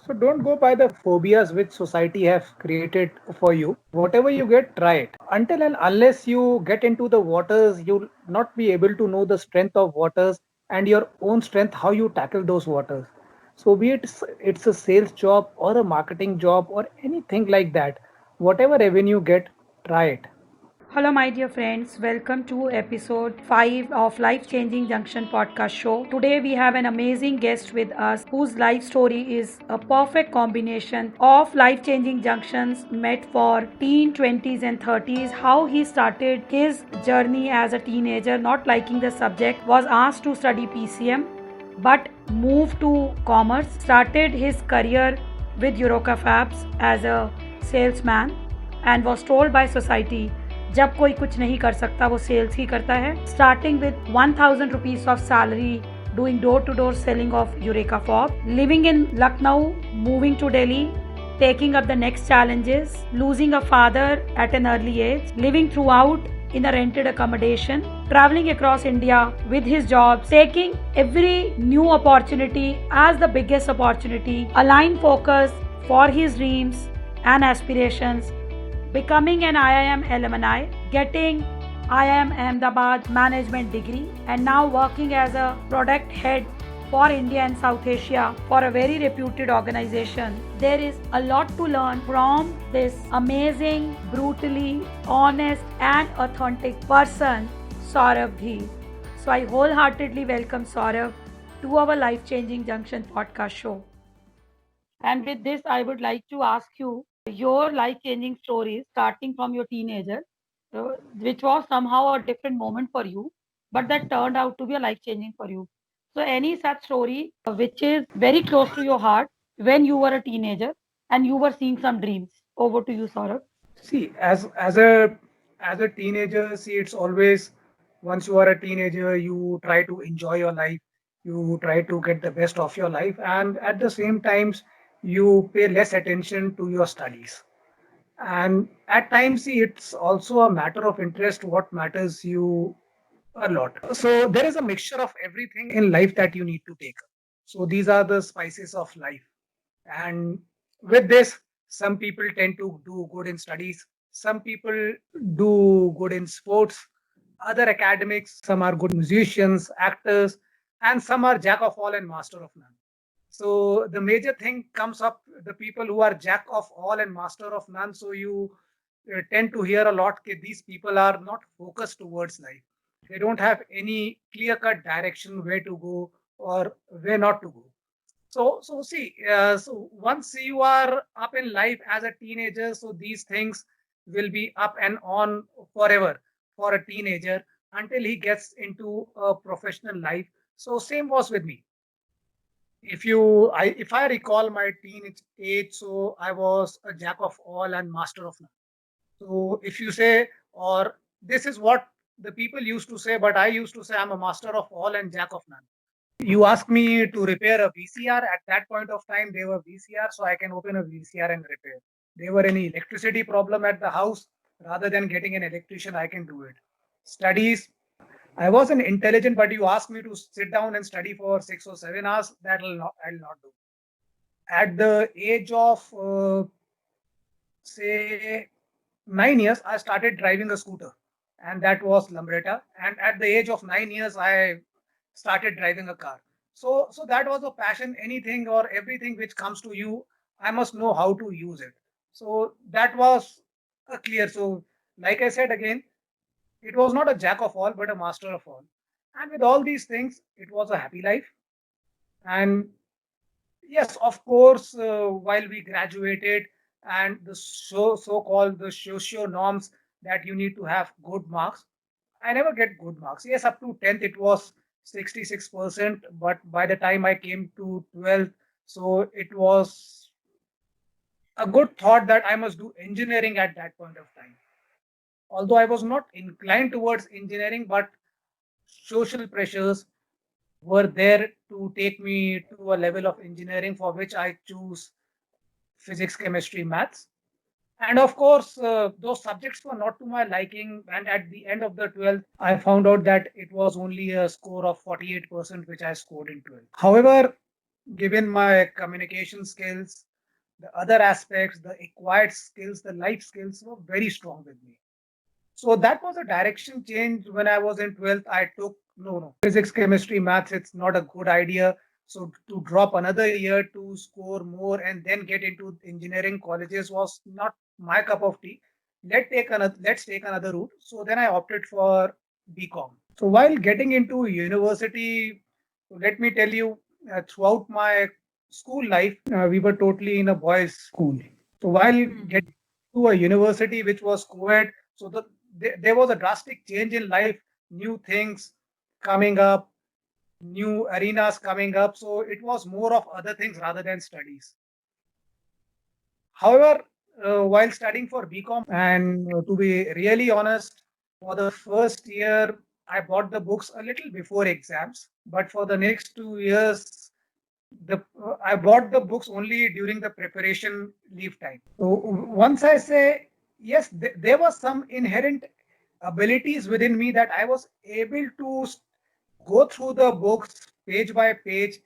So don't go by the phobias which society have created for you. Whatever you get, try it. Until and unless you get into the waters, you'll not be able to know the strength of waters and your own strength, how you tackle those waters. So be it's a sales job or a marketing job or anything like that. Whatever revenue you get, try it. Hello, my dear friends. Welcome to episode 5 of Life Changing Junction podcast show. Today, we have an amazing guest with us whose life story is a perfect combination of life changing junctions met for teen, 20s, and 30s. How he started his journey as a teenager, not liking the subject, was asked to study PCM but moved to commerce, started his career with Eureka Fabs as a salesman and was told by society जब कोई कुछ नहीं कर सकता वो sales ही करता है starting with 1000 rupees of salary doing door to door selling of Eureka Fob, living in Lucknow, moving to Delhi, taking up the next challenges, losing a father at an early age, living throughout in a rented accommodation, traveling across India with his job, taking every new opportunity as the biggest opportunity, align focus for his dreams and aspirations, becoming an IIM alumni, getting IIM Ahmedabad management degree, and now working as a product head for India and South Asia for a very reputed organization. There is a lot to learn from this amazing, brutally honest, and authentic person, Saurabh Bhi. So I wholeheartedly welcome Saurabh to our Life Changing Junction podcast show. And with this, I would like to ask you your life changing stories starting from your teenager, which was somehow a different moment for you, but that turned out to be a life changing for you. So, any such story which is very close to your heart when you were a teenager and you were seeing some dreams. Over to you, Saurabh. See, as a teenager, see, it's always once you are a teenager, you try to enjoy your life, you try to get the best of your life, and at the same times, you pay less attention to your studies. And at times, see, it's also a matter of interest what matters you a lot. So there is a mixture of everything in life that you need to take. So these are the spices of life. And with this, some people tend to do good in studies, some people do good in sports, other academics, some are good musicians, actors, and some are jack of all and master of none. So the major thing comes up the people who are jack of all and master of none. So you tend to hear a lot that these people are not focused towards life. They don't have any clear cut direction where to go or where not to go. So see, so once you are up in life as a teenager, so these things will be up and on forever for a teenager until he gets into a professional life. So same was with me. If I recall my teenage age, so I was a jack of all and master of none. So if you say, or this is what the people used to say, but I used to say I'm a master of all and jack of none. You ask me to repair a VCR. At that point of time, they were VCR, so I can open a VCR and repair. There were any electricity problem at the house. Rather than getting an electrician, I can do it. Studies. I wasn't intelligent, but you ask me to sit down and study for 6 or 7 hours. I'll not do. At the age of say 9 years, I started driving a scooter, and that was Lambretta. And at the age of 9 years, I started driving a car. So that was a passion. Anything or everything which comes to you, I must know how to use it. So that was a clear. So, like I said again, it was not a jack of all, but a master of all. And with all these things, it was a happy life. And yes, of course, while we graduated and the so-called the socio norms that you need to have good marks, I never get good marks. Yes, up to 10th it was 66%, but by the time I came to 12th, so it was a good thought that I must do engineering at that point of time. Although I was not inclined towards engineering, but social pressures were there to take me to a level of engineering for which I choose physics, chemistry, maths. And of course, those subjects were not to my liking. And at the end of the 12th, I found out that it was only a score of 48% which I scored in 12th. However, given my communication skills, the other aspects, the acquired skills, the life skills were very strong with me. So that was a direction change when I was in 12th. I took, no, physics, chemistry, maths, it's not a good idea. So to drop another year to score more and then get into engineering colleges was not my cup of tea. Let's take another route. So then I opted for BCom. So while getting into university, let me tell you, throughout my school life, we were totally in a boys' school. So while getting to a university which was co-ed, so there was a drastic change in life, new things coming up, new arenas coming up. So it was more of other things rather than studies. However, while studying for BCom, and to be really honest, for the first year, I bought the books a little before exams. But for the next 2 years, I bought the books only during the preparation leave time. So once I say yes, there was some inherent abilities within me that I was able to go through the books page by page,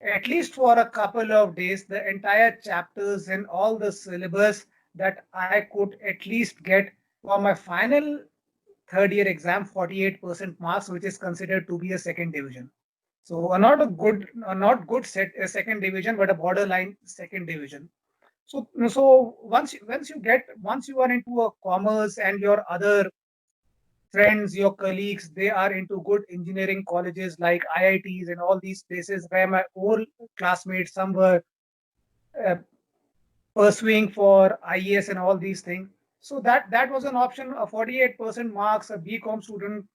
at least for a couple of days, the entire chapters and all the syllabus that I could at least get for my final third year exam, 48% marks, which is considered to be a second division. So not good set a second division, but a borderline second division. So once you are into a commerce and your other friends, your colleagues, they are into good engineering colleges like IITs and all these places where my old classmates, some were uh, pursuing for IES and all these things. So that was an option. A 48% marks, a BCom student.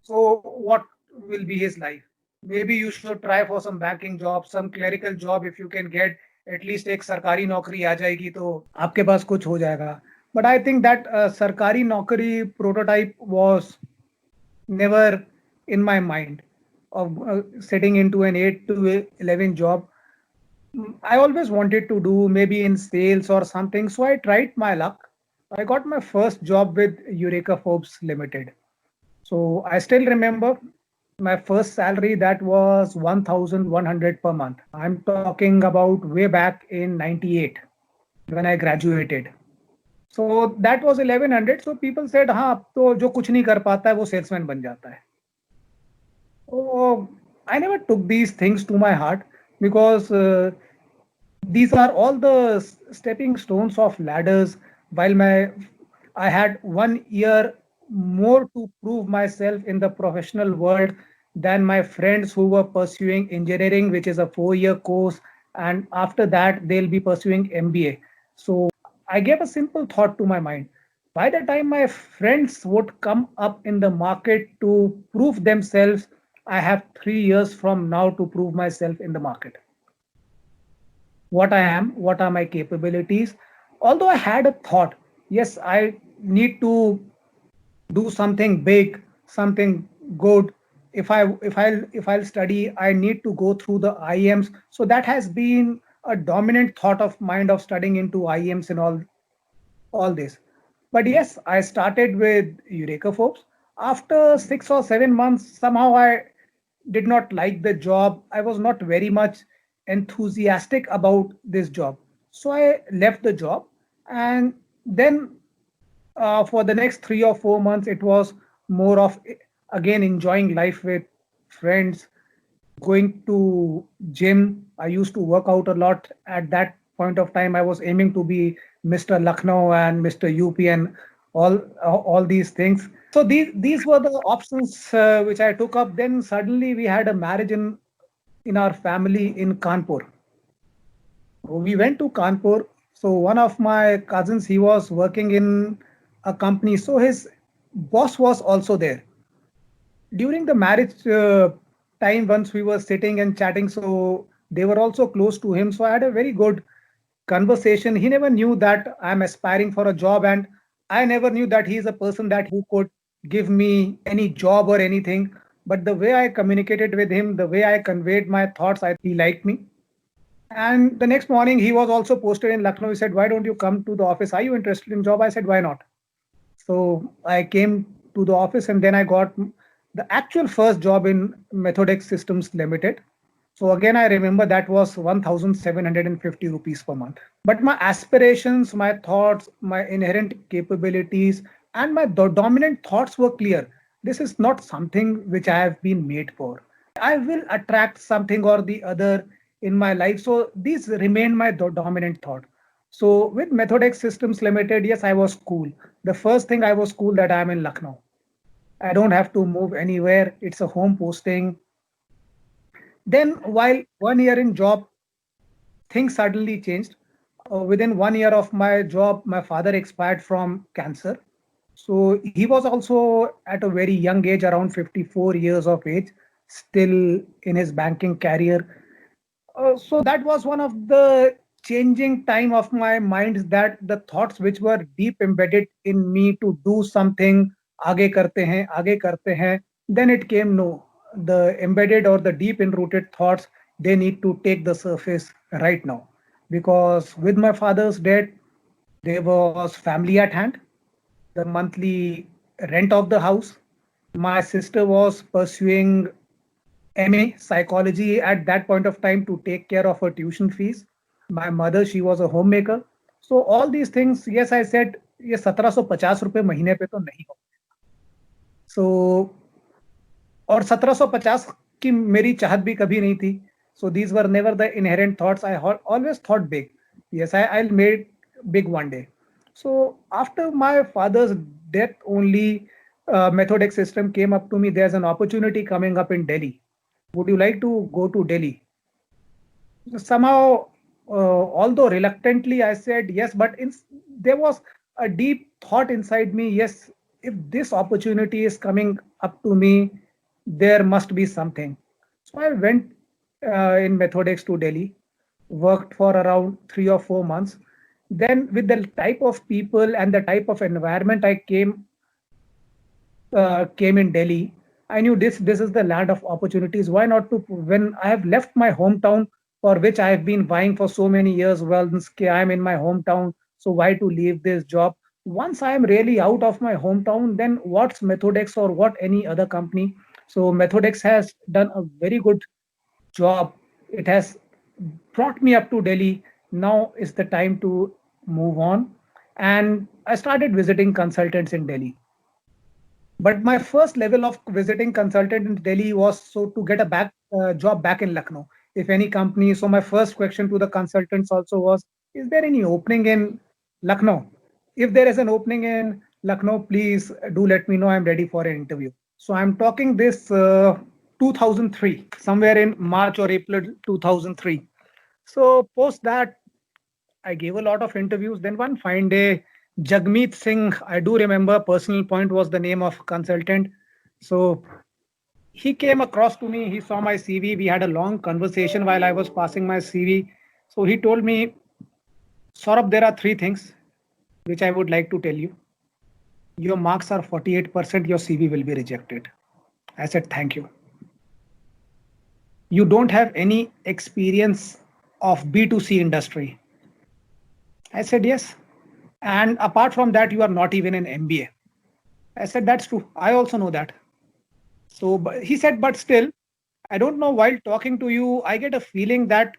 So what will be his life? Maybe you should try for some banking job, some clerical job if you can get at least एक सरकारी नौकरी आ जाएगी तो आपके पास कुछ हो जाएगा. But I think that सरकारी नौकरी prototype was never in my mind of setting into an 8 to 11 job. I always wanted to do maybe in sales or something. So I tried my luck. I got my first job with Eureka Forbes Limited. So I still remember my first salary that was 1,100 per month. I'm talking about way back in 98 when I graduated. So that was 1100. So people said, हाँ अब तो जो कुछ नहीं कर पाता है वो सेल्समैन बन जाता है. So I never took these things to my heart because these are all the stepping stones of ladders. While I had 1 year more to prove myself in the professional world than my friends who were pursuing engineering, which is a 4 year course, and after that they'll be pursuing MBA. So I gave a simple thought to my mind. By the time my friends would come up in the market to prove themselves, I have 3 years from now to prove myself in the market. What I am, what are my capabilities. Although I had a thought, yes, I need to do something big, something good. If I'll study, I need to go through the IEMs. So that has been a dominant thought of mind of studying into IEMs and all this. But yes, I started with Eureka Forbes. After 6 or 7 months, somehow I did not like the job. I was not very much enthusiastic about this job. So I left the job. And then for the next 3 or 4 months, it was more of, again, enjoying life with friends, going to gym. I used to work out a lot. At that point of time, I was aiming to be Mr. Lucknow and Mr. UP and all these things. So these were the options which I took up. Then suddenly we had a marriage in our family in Kanpur. We went to Kanpur. So one of my cousins, he was working in a company. So his boss was also there during the marriage time. Once we were sitting and chatting, so they were also close to him, so I had a very good conversation. He never knew that I'm aspiring for a job, and I never knew that he's a person that who could give me any job or anything. But the way I communicated with him, the way I conveyed my thoughts, I he liked me. And the next morning he was also posted in Lucknow. He said, why don't you come to the office? Are you interested in job? I said, why not? So I came to the office, and then I got the actual first job in Methodex Systems Limited. So again, I remember that was 1,750 rupees per month. But my aspirations, my thoughts, my inherent capabilities, and my dominant thoughts were clear. This is not something which I have been made for. I will attract something or the other in my life. So these remain my dominant thought. So with Methodex Systems Limited, yes, I was cool. The first thing I was cool that I'm in Lucknow. I don't have to move anywhere. It's a home posting. Then while 1 year in job, things suddenly changed. Within 1 year of my job, my father expired from cancer. So he was also at a very young age, around 54 years of age, still in his banking career. So that was one of the changing time of my mind, that the thoughts which were deep embedded in me to do something, आगे करते हैं, then it came no. The embedded or the deep enrooted thoughts, they need to take the surface right now. Because with my father's death, there was family at hand, the monthly rent of the house. My sister was pursuing MA psychology at that point of time to take care of her tuition fees. My mother, she was a homemaker. So all these things, yes, I said, ये 1750 रुपए महीने पे तो नहीं हो. So और 1750 की मेरी चाहत भी कभी नहीं थी. So these were never the inherent thoughts. I always thought big. Yes, I'll make big one day. So after my father's death, only Methodex system came up to me. There's an opportunity coming up in Delhi. Would you like to go to Delhi? Somehow, although reluctantly, I said yes, but there was a deep thought inside me. Yes, if this opportunity is coming up to me, there must be something. So I went in Methodex to Delhi, worked for around 3 or 4 months. Then, with the type of people and the type of environment I came in Delhi, I knew this is the land of opportunities. Why not to, when I have left my hometown for which I have been vying for so many years? Well, I am in my hometown, so why to leave this job? Once I am really out of my hometown, then what's Methodex or what any other company? So Methodex has done a very good job. It has brought me up to Delhi. Now is the time to move on. And I started visiting consultants in Delhi. But my first level of visiting consultant in Delhi was so to get a job back in Lucknow. If any company, so my first question to the consultants also was, is there any opening in Lucknow? If there is an opening in Lucknow, please do let me know. I'm ready for an interview. So I'm talking this 2003, somewhere in March or April 2003. So post that, I gave a lot of interviews. Then one fine day, Jagmeet Singh, I do remember, Personal Point was the name of consultant. So he came across to me. He saw my CV. We had a long conversation while I was passing my CV. So he told me, Saurabh, there are three things which I would like to tell you. Your marks are 48%. Your CV will be rejected. I said, thank you. You don't have any experience of B2C industry. I said, yes. And apart from that, you are not even an MBA. I said, that's true. I also know that. So he said, but still, I don't know, while talking to you, I get a feeling that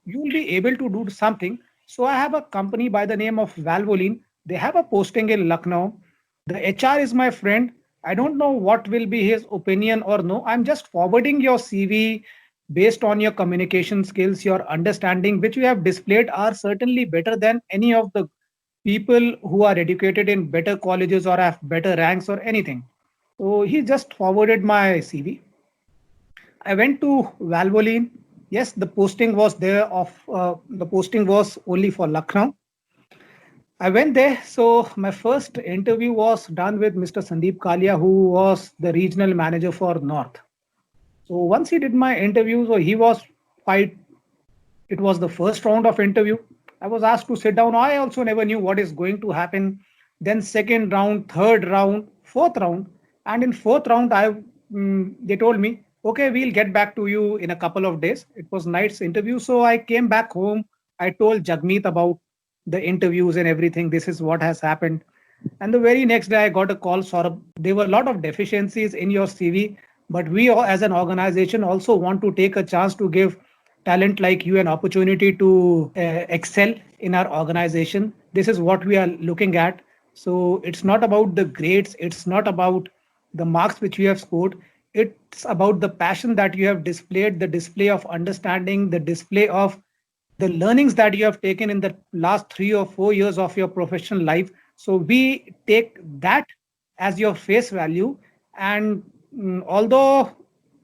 you'll be able to do something. So I have a company by the name of Valvoline. They have a posting in Lucknow. The HR is my friend. I don't know what will be his opinion or no. I'm just forwarding your CV based on your communication skills, your understanding, which you have displayed are certainly better than any of the people who are educated in better colleges or have better ranks or anything. So he just forwarded my CV. I went to Valvoline. Yes, the posting was there. The posting was only for Lucknow. I went there. So my first interview was done with Mr. Sandeep Kalia, who was the regional manager for North. So once he did my interview, so he was quite. It was the first round of interview. I was asked to sit down. I also never knew what is going to happen. Then second round, third round, fourth round, and in fourth round, they told me, okay, we'll get back to you in a couple of days. It was night's interview, so I came back home. I told Jagmeet about the interviews and everything. This is what has happened. And the very next day, I got a call. Saurabh, there were a lot of deficiencies in your CV, but we as an organization also want to take a chance to give talent like you an opportunity to excel in our organization. This is what we are looking at. So it's not about the grades, it's not about the marks which you have scored. It's about the passion that you have displayed, the display of understanding, the display of the learnings that you have taken in the last 3 or 4 years of your professional life. So we take that as your face value. And although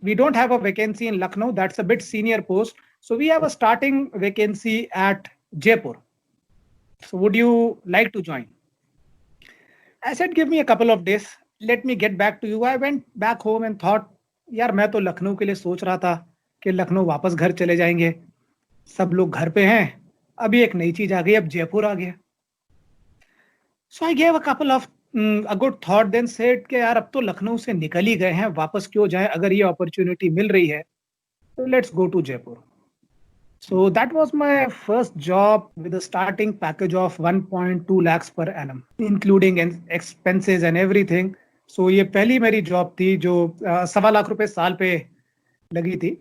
we don't have a vacancy in Lucknow, that's a bit senior post. So we have a starting vacancy at Jaipur. So would you like to join? I said, give me a couple of days. Let me get back to you. I went back home and thought, यार मैं तो लखनऊ के लिए सोच रहा था कि लखनऊ वापस घर चले जाएंगे, सब लोग घर पे हैं, अभी एक नई चीज आ गई, अब जयपुर आ गया. So I gave a couple of a good thought, then said कि यार अब तो लखनऊ से निकल ही गए हैं, वापस क्यों जाएं, अगर ये अपॉर्चुनिटी मिल रही है तो let's go to Jaipur. So that was my first job with a starting package of 1.2 lakhs per annum, including expenses and everything. So ये पहली मेरी जॉब थी जो 1.25 लाख साल पे लगी थी.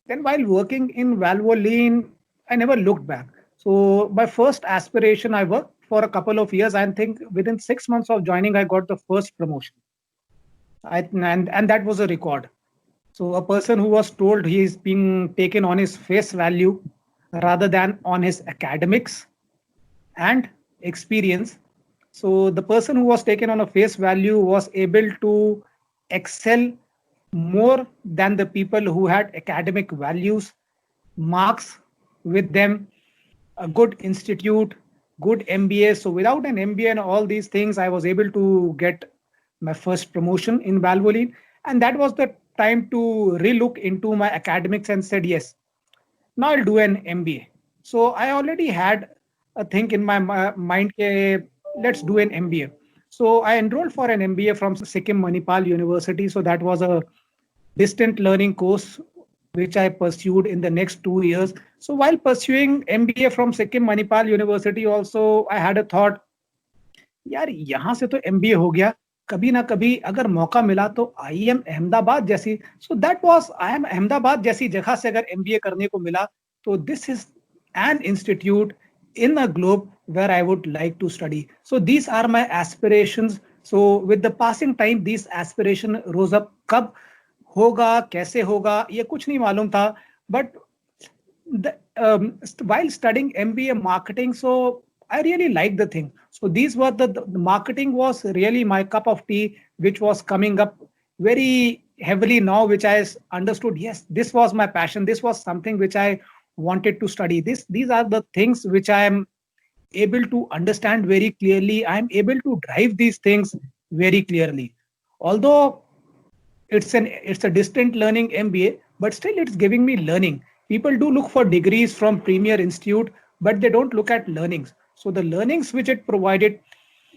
Then while working in Valvoline, I never looked back. So my first aspiration, I worked for a couple of years. I think within 6 months of joining, I got the first promotion. And that was a record. So a person who was told he is being taken on his face value rather than on his academics and experience. So the person who was taken on a face value was able to excel more than the people who had academic values, marks with them, a good institute, good MBA. So without an MBA and all these things, I was able to get my first promotion in Valvoline. And that was the time to relook into my academics and said, yes, now I'll do an MBA. So I already had a thing in my mind, let's do an MBA. So I enrolled for an MBA from Sikkim Manipal University. So that was a distant learning course which I pursued in the next 2 years. So while pursuing MBA from Sikkim Manipal University, also I had a thought, यार यहाँ से तो MBA हो गया, कभी ना कभी अगर मौका मिला तो IIM अहमदाबाद जैसी, so that was IIM Ahmedabad जैसी जगह से अगर MBA करने को मिला, तो this is an institute in a globe where I would like to study. So these are my aspirations. So with the passing time, these aspiration rose up. कब होगा, कैसे होगा, ये कुछ नहीं मालूम था. But while studying MBA marketing, so I really liked the thing. So these were the marketing was really my cup of tea, which was coming up very heavily now, which I understood. Yes, this was my passion. This was something which I wanted to study. These are the things which I am able to understand very clearly. I am able to drive these things very clearly. Although it's a distant learning MBA, but still it's giving me learning. People do look for degrees from premier institute, but they don't look at learnings. So the learnings which it provided,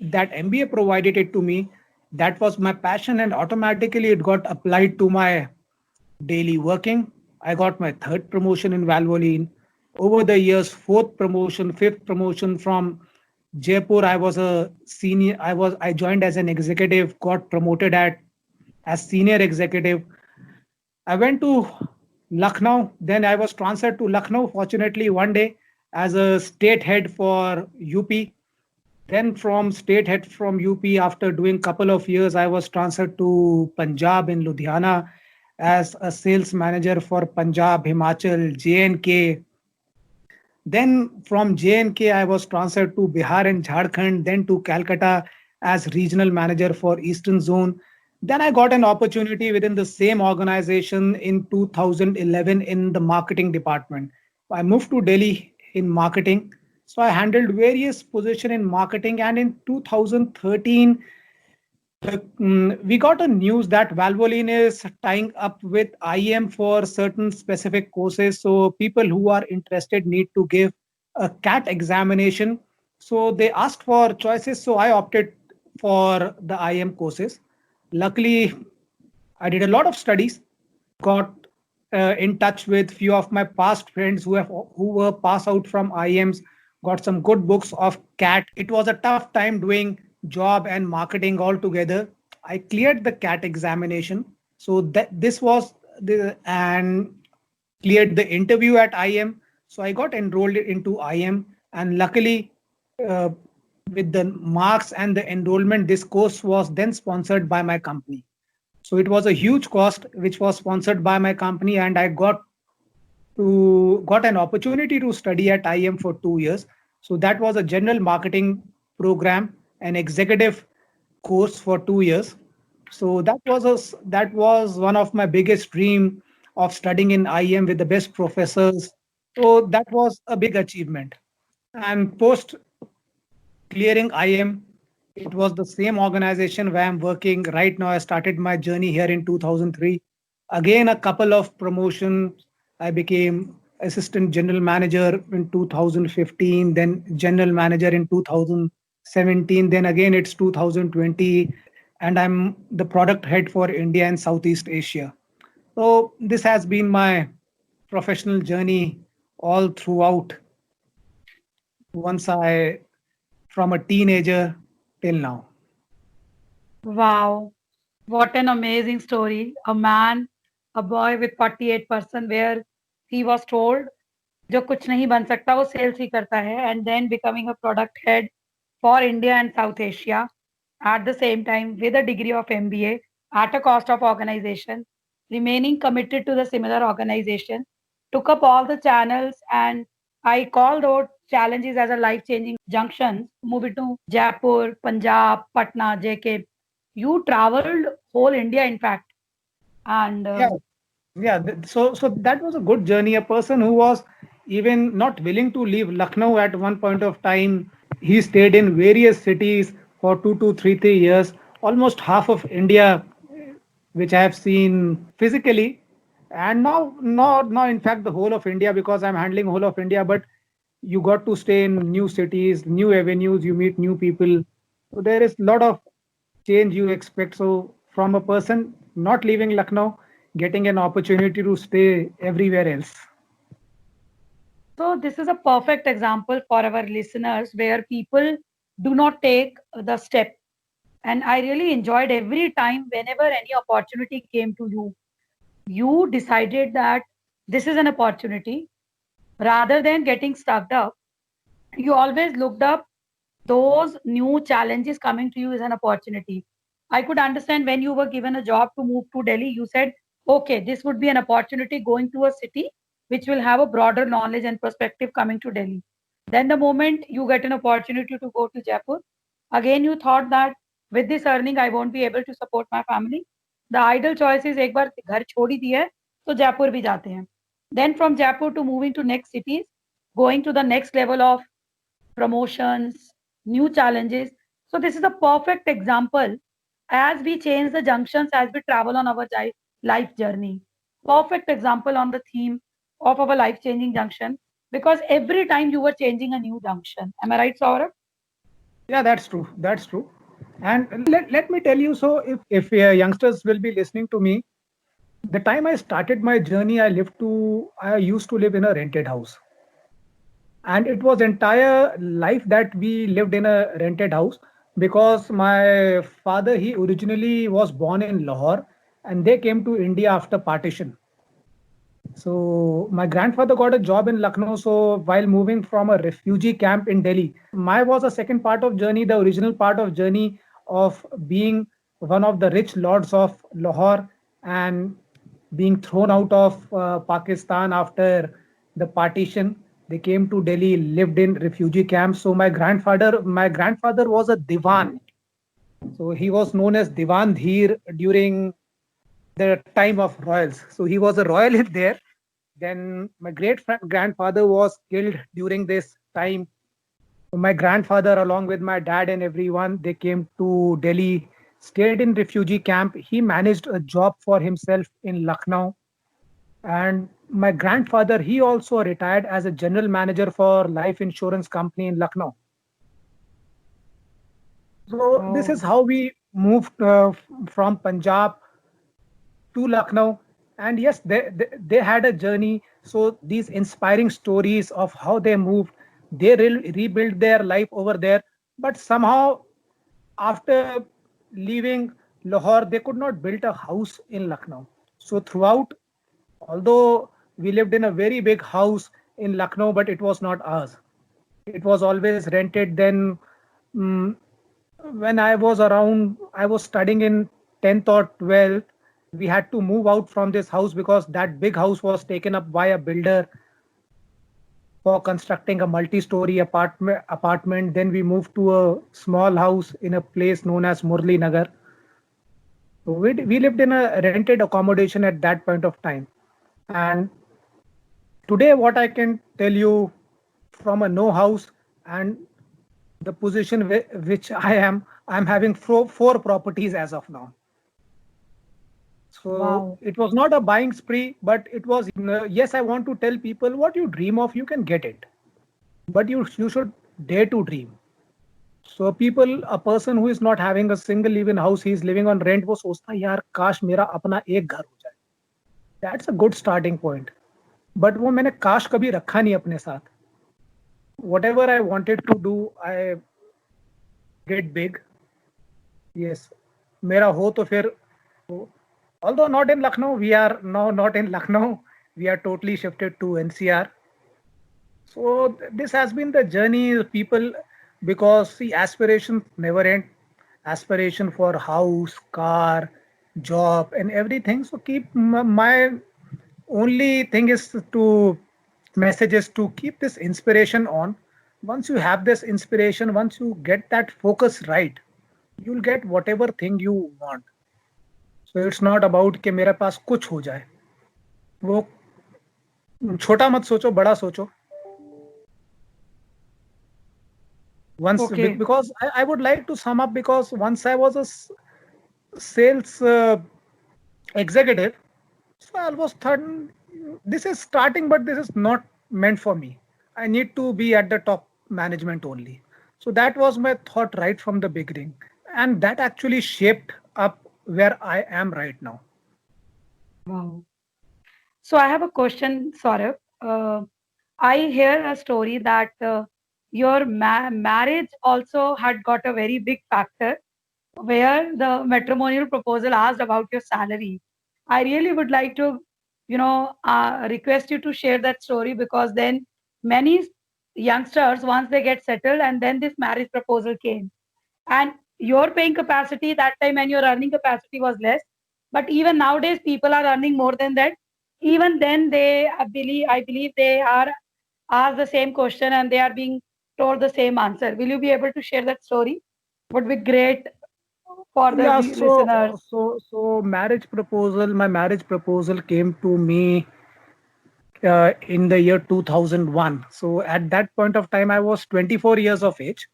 that MBA provided it to me, that was my passion, and automatically it got applied to my daily working. I got my third promotion in Valvoline. Over the years, fourth promotion, fifth promotion from Jaipur. I was a senior. I joined as an executive, got promoted as senior executive. I went to Lucknow. Then I was transferred to Lucknow, fortunately, one day as a state head for UP. Then from state head from UP, after doing couple of years, I was transferred to Punjab in Ludhiana as a sales manager for Punjab, Himachal, J&K. Then from J&K, I was transferred to Bihar and Jharkhand, then to Calcutta as regional manager for Eastern Zone. Then I got an opportunity within the same organization in 2011 in the marketing department. I moved to Delhi in marketing. So I handled various positions in marketing. And in 2013, we got a news that Valvoline is tying up with IIM for certain specific courses. So people who are interested need to give a CAT examination. So they asked for choices. So I opted for the IIM courses. Luckily, I did a lot of studies, got in touch with few of my past friends who were passed out from IIMs, got some good books of CAT. It was a tough time doing job and marketing all together. I cleared the CAT examination. So this was and cleared the interview at IM. So I got enrolled into IM, and luckily, uh, with the marks and the enrollment, this course was then sponsored by my company. So it was a huge cost, which was sponsored by my company, and I got an opportunity to study at IM for 2 years. So that was a general marketing program, an executive course for 2 years. So that was one of my biggest dream of studying in IM with the best professors. So that was a big achievement. And post clearing IM, it was the same organization where I'm working right now. I started my journey here in 2003. Again, a couple of promotions. I became assistant general manager in 2015, then general manager in 2017, then again it's 2020, and I'm the product head for India and Southeast Asia. So this has been my professional journey all throughout once I from a teenager till now. Wow, what an amazing story. A man, a boy with 48% where he was told जो कुछ नहीं बन सकता वो sales ही करता है and then becoming a product head for India and South Asia at the same time with a degree of MBA at a cost of organization, remaining committed to the similar organization, took up all the channels, and I call those challenges as a life-changing junctions, moving to Jaipur, Punjab, Patna, JK. You traveled whole India, in fact, and Yeah, yeah. So that was a good journey. A person who was even not willing to leave Lucknow at one point of time, he stayed in various cities for 2 to 3 years, almost half of India, which I have seen physically, and now in fact the whole of India because I'm handling whole of India. But you got to stay in new cities, new avenues, you meet new people. So there is a lot of change you expect. So from a person not leaving Lucknow, getting an opportunity to stay everywhere else. so this is a perfect example for our listeners where people do not take the step. And I really enjoyed every time whenever any opportunity came to you, you decided that this is an opportunity rather than getting stuck up. You always looked up those new challenges coming to you as an opportunity. I could understand when you were given a job to move to Delhi, you said, okay, this would be an opportunity going to a city which will have a broader knowledge and perspective coming to Delhi. Then, the moment you get an opportunity to go to Jaipur, again you thought that with this earning, I won't be able to support my family. The ideal choice is एक बार घर छोड़ ही दिया है तो जयपुर भी जाते हैं. Then from Jaipur to moving to next cities, going to the next level of promotions, new challenges. So this is a perfect example as we change the junctions as we travel on our life journey. Perfect example on the theme of our life changing junction because every time you were changing a new junction. Am I right, Saurabh? Yeah, that's true. That's true. And let me tell you, so if youngsters will be listening to me, the time I started my journey, I used to live in a rented house. And it was entire life that we lived in a rented house because my father, he originally was born in Lahore and they came to India after partition. So my grandfather got a job in Lucknow. So while moving from a refugee camp in Delhi, my was a second part of journey, the original part of journey of being one of the rich lords of Lahore and being thrown out of Pakistan after the partition. They came to Delhi, lived in refugee camps. So my grandfather was a diwan. So he was known as Diwan Dheer during the time of royals. So he was a royal in there. Then my grandfather was killed during this time. So my grandfather, along with my dad and everyone, they came to Delhi, stayed in refugee camp. He managed a job for himself in Lucknow. And my grandfather, he also retired as a general manager for life insurance company in Lucknow. So this is Oh, how we moved from Punjab to Lucknow. And yes, they had a journey. So these inspiring stories of how they moved, they rebuilt their life over there. But somehow, after leaving Lahore, they could not build a house in Lucknow. So throughout, although we lived in a very big house in Lucknow, but it was not ours. It was always rented. Then mm, when I was around, I was studying in 10th or 12th. We had to move out from this house because that big house was taken up by a builder for constructing a multi-story apartment. Then we moved to a small house in a place known as Murli Nagar. So we lived in a rented accommodation at that point of time. And today, what I can tell you from a no house and the position which I'm having four properties as of now. So Wow. it was not a buying spree, but it was, yes, I want to tell people what you dream of, you can get it. But you should dare to dream. So people, a person who is not having a single live-in house, he is living on rent, वो सोचता है यार काश मेरा अपना एक घर हो जाए. That's a good starting point. But वो मैंने काश कभी रखा नहीं अपने साथ. Whatever I wanted to do, I get big. Yes, मेरा हो तो फिर, although not in Lucknow, we are now not in Lucknow. We are totally shifted to NCR. So this has been the journey, people, because the aspirations never end. Aspiration for house, car, job, and everything. So keep my only thing is to message is to keep this inspiration on. Once you have this inspiration, once you get that focus right, you'll get whatever thing you want. So it's not about कि मेरे पास कुछ हो जाए. वो छोटा मत सोचो, बड़ा सोचो. Once Okay. because I would like to sum up, because once I was a sales executive, so I almost thought this is starting, but this is not meant for me. I need to be at the top management only. So that was my thought right from the beginning, and that actually shaped up where I am right now. Wow. So I have a question, Saurabh. I hear a story that your marriage also had got a very big factor where the matrimonial proposal asked about your salary. I really would like to, request you to share that story, because then many youngsters, once they get settled, and then this marriage proposal came, and your paying capacity that time and your earning capacity was less. But even nowadays, people are earning more than that. Even then, I believe they are asked the same question and they are being told the same answer. Will you be able to share that story? Would be great for the Yeah, listeners. marriage proposal. My marriage proposal came to me in the year 2001. So at that point of time, I was 24 years of age.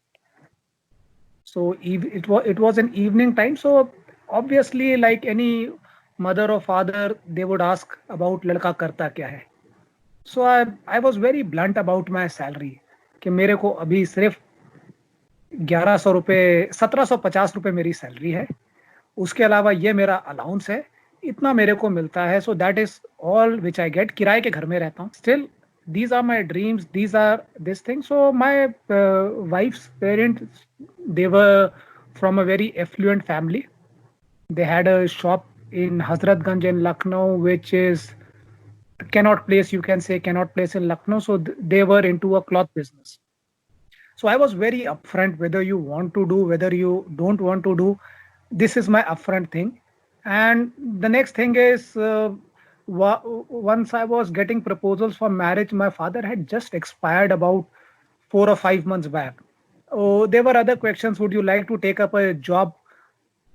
So it was an evening time. So obviously, like any mother or father, they would ask about लड़का करता क्या है. So I was very blunt about my salary कि मेरे को अभी सिर्फ 1100 रुपये 1750 रुपये मेरी सैलरी है. उसके अलावा ये मेरा अलाउंस है. इतना मेरे को मिलता है. So that is all which I get. किराए के घर में रहता हूँ. Still these are my dreams, these are this thing. So my wife's parents, they were from a very affluent family. They had a shop in Hazratganj in Lucknow, which is cannot place, you can say cannot place in Lucknow. So they were into a cloth business. So I was very upfront, whether you want to do, whether you don't want to do, this is my upfront thing. And the next thing is, once I was getting proposals for marriage, my father had just expired about 4 or 5 months back. Oh, there were other questions. Would you like to take up a job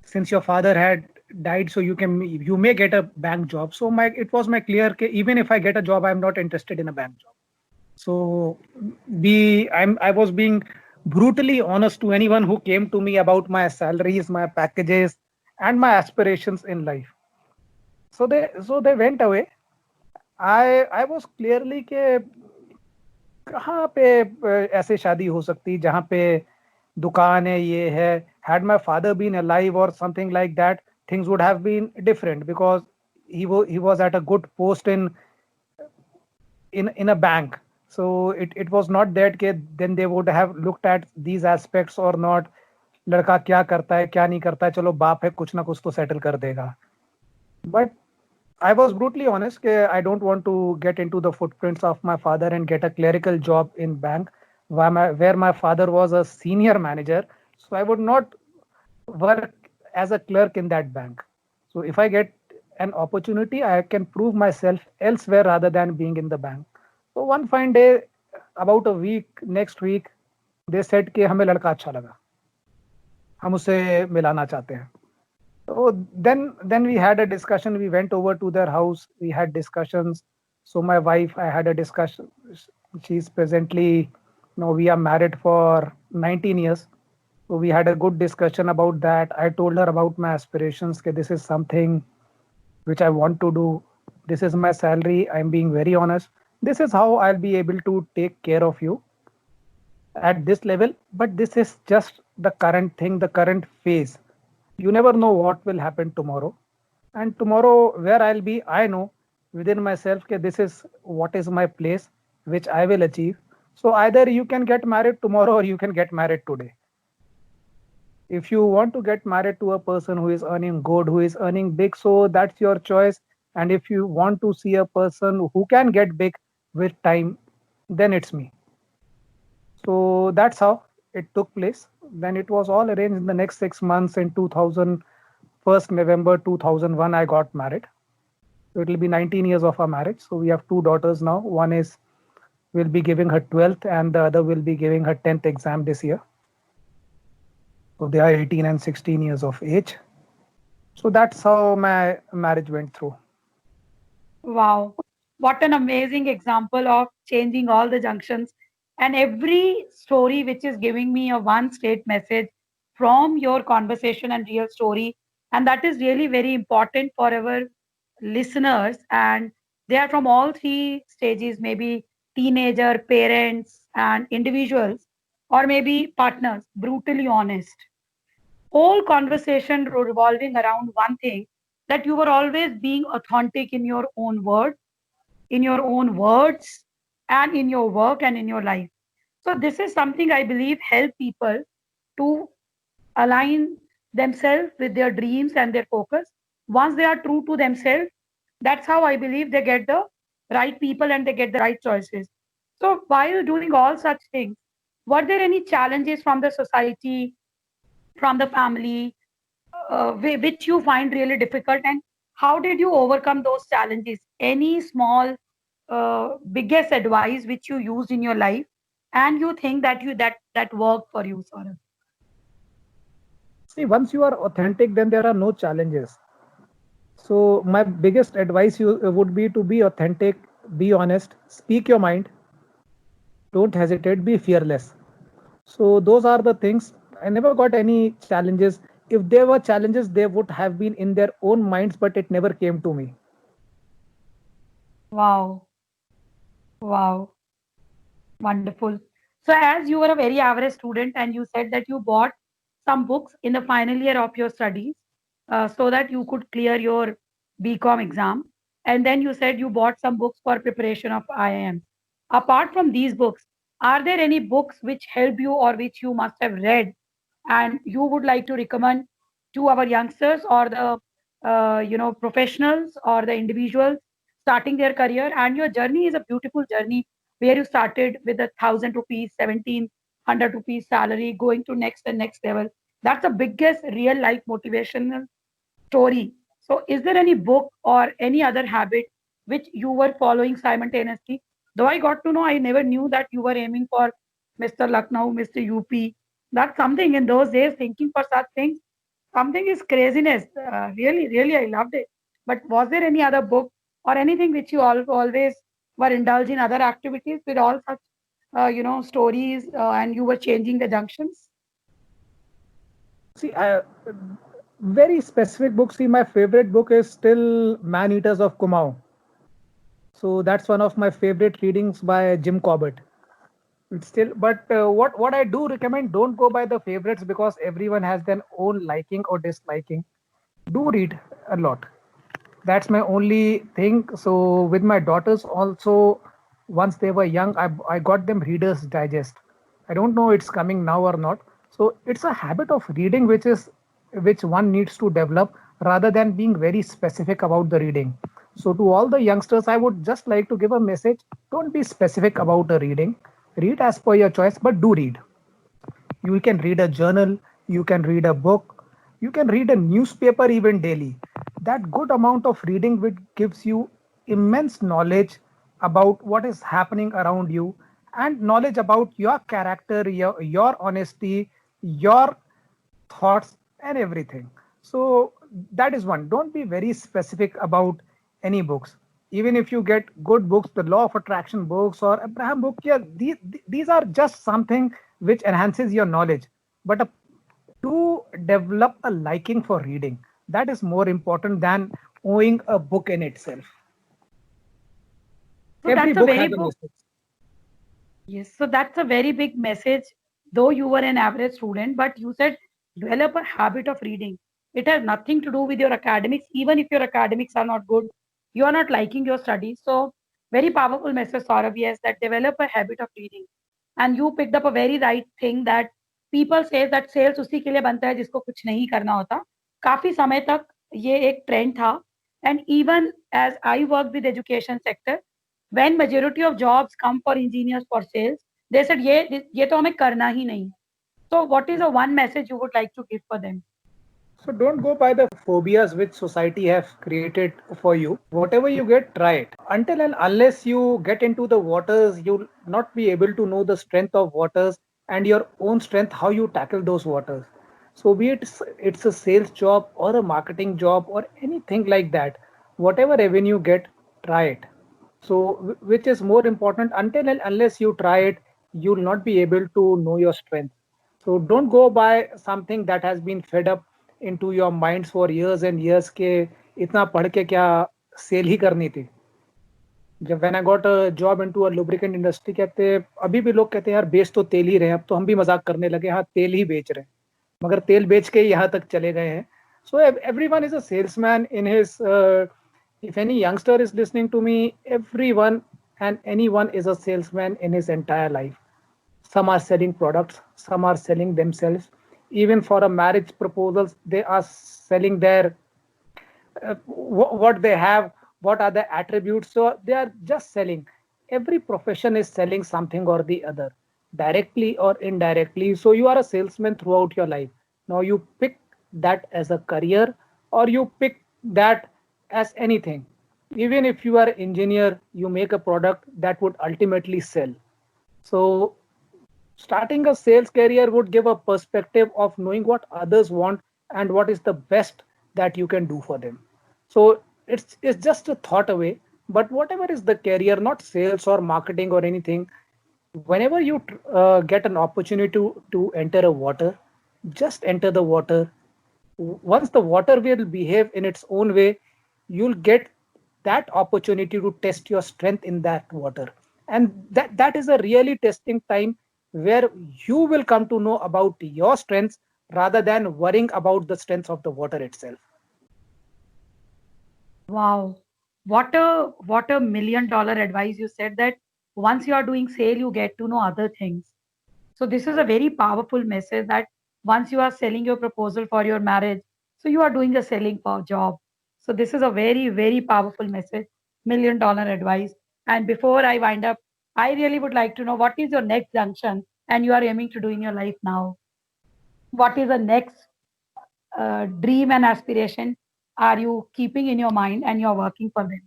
since your father had died, so you may get a bank job. So my it was my clear even if I get a job, I'm not interested in a bank job. So I was being brutally honest to anyone who came to me about my salaries, my packages, and my aspirations in life. So they went away. I was clearly कि कहाँ पे ऐसे शादी हो सकती जहाँ पे दुकान है, ये है. Had my father been alive or something like that, things would have been different, because he was at a good post in a bank. So it was not that कि then they would have looked at these aspects or not. लड़का क्या करता है क्या नहीं करता है, चलो बाप है कुछ ना कुछ तो सेटल कर देगा. But I was brutally honest. I don't want to get into the footprints of my father and get a clerical job in bank where my father was a senior manager. So I would not work as a clerk in that bank. So if I get an opportunity, I can prove myself elsewhere rather than being in the bank. So one fine day, about a week, next week, they said कि हमें लड़का अच्छा लगा, हम उसे मिलाना चाहते हैं. So then we had a discussion. We went over to their house. We had discussions. So my wife, I had a discussion. She's presently, we are married for 19 years. So we had a good discussion about that. I told her about my aspirations. Okay, this is something which I want to do. This is my salary. I'm being very honest. This is how I'll be able to take care of you at this level. But this is just the current thing, the current phase. You never know what will happen tomorrow. And tomorrow, where I'll be, I know within myself that this is what is my place, which I will achieve. So either you can get married tomorrow or you can get married today. If you want to get married to a person who is earning good, who is earning big, so that's your choice. And if you want to see a person who can get big with time, then it's me. So that's how it took place. Then it was all arranged in the next 6 months. In 2000, 1st November 2001, I got married. So it will be 19 years of our marriage. So we have two daughters now. One is will be giving her 12th and the other will be giving her 10th exam this year. So they are 18 and 16 years of age. So that's how my marriage went through. Wow, what an amazing example of changing all the junctions. And every story which is giving me a one straight message from your conversation and real story. And that is really very important for our listeners. And they are from all three stages, maybe teenager, parents, and individuals, or maybe partners, brutally honest. Whole conversation revolving around one thing, that you were always being authentic in your own word, in your own words, and in your work and in your life. So this is something I believe help people to align themselves with their dreams and their focus. Once they are true to themselves, that's how I believe they get the right people and they get the right choices. So while doing all such things, were there any challenges from the society, from the family, which you find really difficult, and how did you overcome those challenges? Any small biggest advice which you used in your life and you think that that worked for you, Saurabh? See, once you are authentic, then there are no challenges. So my biggest advice you would be to be authentic, be honest, speak your mind, don't hesitate, be fearless. So those are the things. I never got any challenges. If there were challenges, they would have been in their own minds, but it never came to me. Wow, wow, wonderful. So as you were a very average student and you said that you bought some books in the final year of your studies, so that you could clear your BCom exam, and then you said you bought some books for preparation of IIM. Apart from these books, are there any books which helped you or which you must have read and you would like to recommend to our youngsters or the professionals or the individuals starting their career? And your journey is a beautiful journey where you started with 1,000 rupees, 1,700 rupees salary, going to next and next level. That's the biggest real life motivational story. So, is there any book or any other habit which you were following simultaneously? Though I got to know, I never knew that you were aiming for Mr. Lucknow, Mr. UP. That's something in those days, thinking for such things, something is craziness. Really, really, I loved it. But was there any other book or anything which you always were indulged in other activities with all such, stories, and you were changing the junctions? See, very specific book. See, my favorite book is still Man Eaters of Kumau. So that's one of my favorite readings by Jim Corbett. It's still, but what I do recommend, don't go by the favorites because everyone has their own liking or disliking. Do read a lot. That's my only thing. So with my daughters also, once they were young, I got them Reader's Digest. I don't know it's coming now or not. So it's a habit of reading which one needs to develop rather than being very specific about the reading. So, to all the youngsters, I would just like to give a message: don't be specific about a reading. Read as per your choice, but do read. You can read a journal, you can read a book, you can read a newspaper even daily. That good amount of reading which gives you immense knowledge about what is happening around you and knowledge about your character, your honesty, your thoughts and everything. So that is one. Don't be very specific about any books. Even if you get good books, the law of attraction books or Abraham book, yeah, these are just something which enhances your knowledge. But to develop a liking for reading, that is more important than owning a book in itself. So Every that's a book very has a book. message. Yes, so that's a very big message. Though you were an average student, but you said develop a habit of reading. It has nothing to do with your academics. Even if your academics are not good, you are not liking your studies. So very powerful message, Saurabh. Yes, that develop a habit of reading. And you picked up a very right thing that people say that sales उसी के लिए बनता है जिसको कुछ नहीं करना होता. काफी समय तक ये एक ट्रेंड था. And even as I work with education sector, when majority of jobs come for engineers for sales, they said ये तो हमें करना ही नहीं. So what is the one message you would like to give for them? So don't go by the phobias which society have created for you. Whatever you get, try it. Until and unless you get into the waters, you'll not be able to know the strength of waters and your own strength, how you tackle those waters. So be it's a sales job or a marketing job or anything like that. Whatever revenue get, try it. So which is more important, until and unless you try it, you'll not be able to know your strength. So don't go by something that has been fed up into your minds for years and years के इतना पढ़ के क्या cell ही करनी थी. जब when I got a job into a lubricant industry, कहते अभी भी लोग कहते हैं यार बेच तो तेल ही रहे हैं, अब तो हम भी मजाक करने लगे, हाँ तेल ही बेच रहे हैं, मगर तेल बेच के ही यहाँ तक चले गए हैं. So everyone is a salesman in his, if any youngster is listening to me, everyone and anyone is a salesman in his entire life. Some are selling products, some are selling themselves. Even for a marriage proposals, they are selling their what they have, what are the attributes. So they are just selling. Every profession is selling something or the other, directly or indirectly. So you are a salesman throughout your life. Now you pick that as a career or you pick that as anything. Even if you are an engineer, you make a product that would ultimately sell. So starting a sales career would give a perspective of knowing what others want and what is the best that you can do for them. So it's just a thought away. But whatever is the career, not sales or marketing or anything, whenever you get an opportunity to enter a water, just enter the water. Once the water will behave in its own way, you'll get that opportunity to test your strength in that water. And that is a really testing time where you will come to know about your strengths rather than worrying about the strengths of the water itself. Wow. What a $1 million advice you said that once you are doing sale, you get to know other things. So this is a very powerful message that once you are selling your proposal for your marriage, so you are doing a selling for job. So this is a very, very powerful message, $1 million advice. And before I wind up, I really would like to know what is your next junction and you are aiming to do in your life now. What is the next dream and aspiration are you keeping in your mind and you are working for them?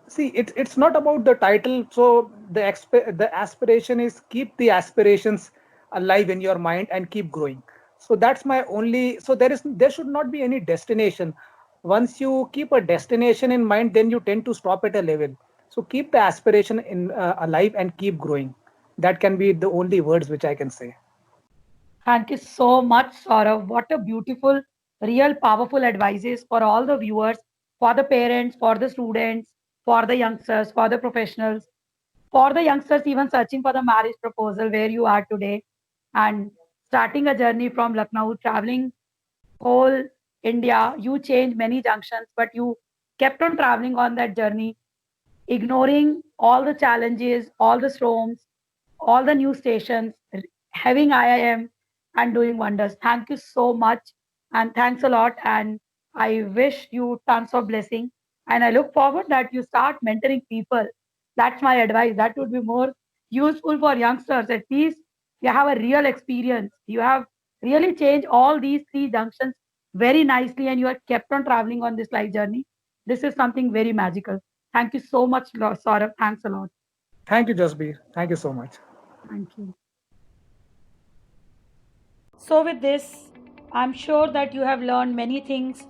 See, it's not about the title. So the aspiration is keep the aspirations alive in your mind and keep growing. So that's my only. So there should not be any destination. Once you keep a destination in mind, then you tend to stop at a level. So keep the aspiration in alive and keep growing. That can be the only words which I can say. Thank you so much, Saurav. What a beautiful, real, powerful advices for all the viewers, for the parents, for the students, for the youngsters, for the professionals, for the youngsters even searching for the marriage proposal where you are today and starting a journey from Lucknow, traveling whole India. You changed many junctions, but you kept on traveling on that journey, ignoring all the challenges, all the storms, all the new stations, having IIM and doing wonders. Thank you so much. And thanks a lot. And I wish you tons of blessing, and I look forward that you start mentoring people. That's my advice. That would be more useful for youngsters. At least you have a real experience. You have really changed all these three junctions very nicely, and you are kept on traveling on this life journey. This is something very magical. Thank you so much, Saurabh. Thanks a lot. Thank you, Jasbir. Thank you so much. Thank you. So, with this, I'm sure that you have learned many things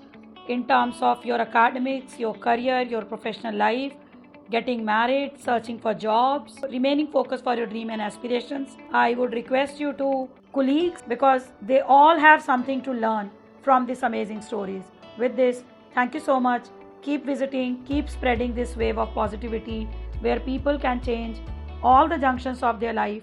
in terms of your academics, your career, your professional life, getting married, searching for jobs, remaining focused for your dream and aspirations. I would request you to colleagues because they all have something to learn from these amazing stories. With this, thank you so much. Keep visiting, keep spreading this wave of positivity where people can change all the junctions of their life